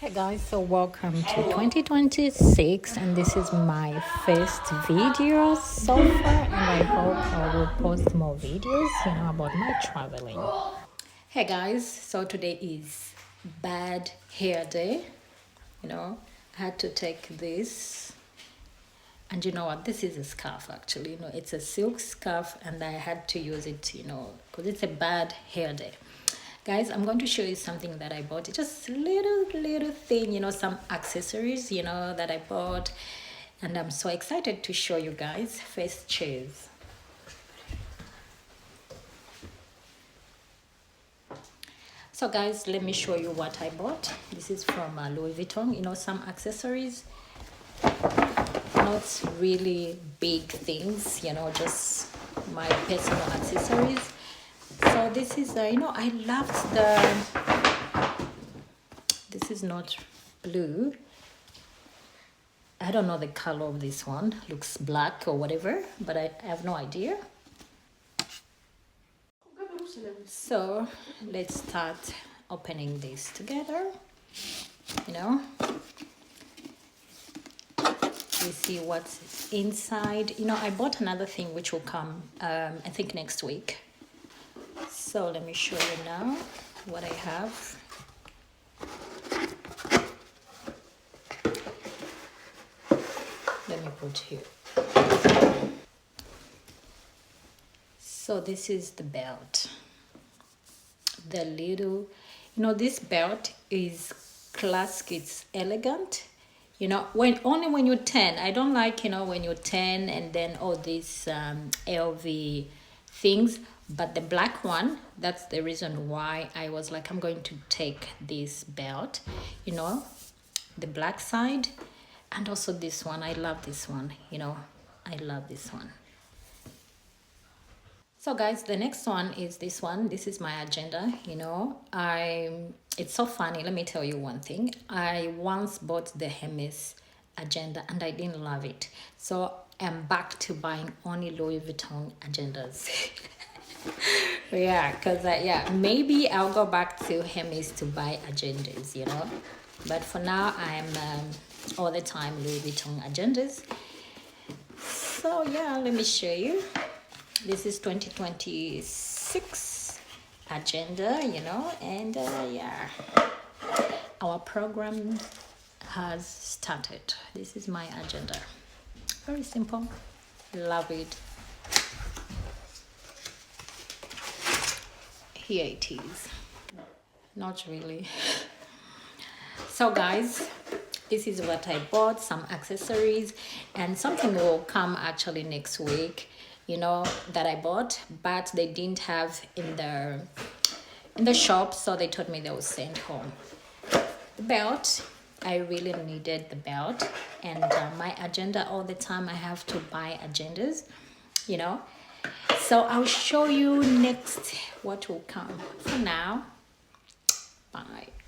Hey guys, so welcome to 2026, and this is my first video so far, and I hope I will post more videos, about my traveling. Hey guys, so today is bad hair day. I had to take this, and you know what? This is a scarf actually. It's a silk scarf, and I had to use it, because it's a bad hair day. Guys, I'm going to show you something that I bought. It's just little thing, some accessories, that I bought. And I'm so excited to show you guys. First, cheers. So guys, let me show you what I bought. This is from Louis Vuitton. Some accessories, not really big things, just my personal accessories. So this is I loved this is not blue. I don't know the color of this one. Looks black or whatever, but I have no idea. So let's start opening this together. We see what's inside. I bought another thing which will come I think next week. So let me show you now what I have. Let me put here. So this is the belt. The little, this belt is classic, it's elegant. When you're 10, I don't like, when you're 10 and then all these LV things. But the black one, that's the reason why I was like, I'm going to take this belt, the black side. And also this one, I love this one, I love this one. So guys, the next one is this one. This is my agenda, it's so funny. Let me tell you one thing. I once bought the Hermes agenda and I didn't love it. So I'm back to buying only Louis Vuitton agendas. Yeah, because maybe I'll go back to Hermes to buy agendas, but for now I'm all the time Louis Vuitton agendas. So yeah, let me show you. This is 2026 agenda, and our program has started. This is my agenda. Very simple. Love it. Here it is. Not really. So guys, this is what I bought, some accessories, and something will come actually next week, that I bought, but they didn't have in the shop, so they told me they would send home. The belt, I really needed the belt, and my agenda all the time I have to buy agendas, So I'll show you next what will come. For now, bye.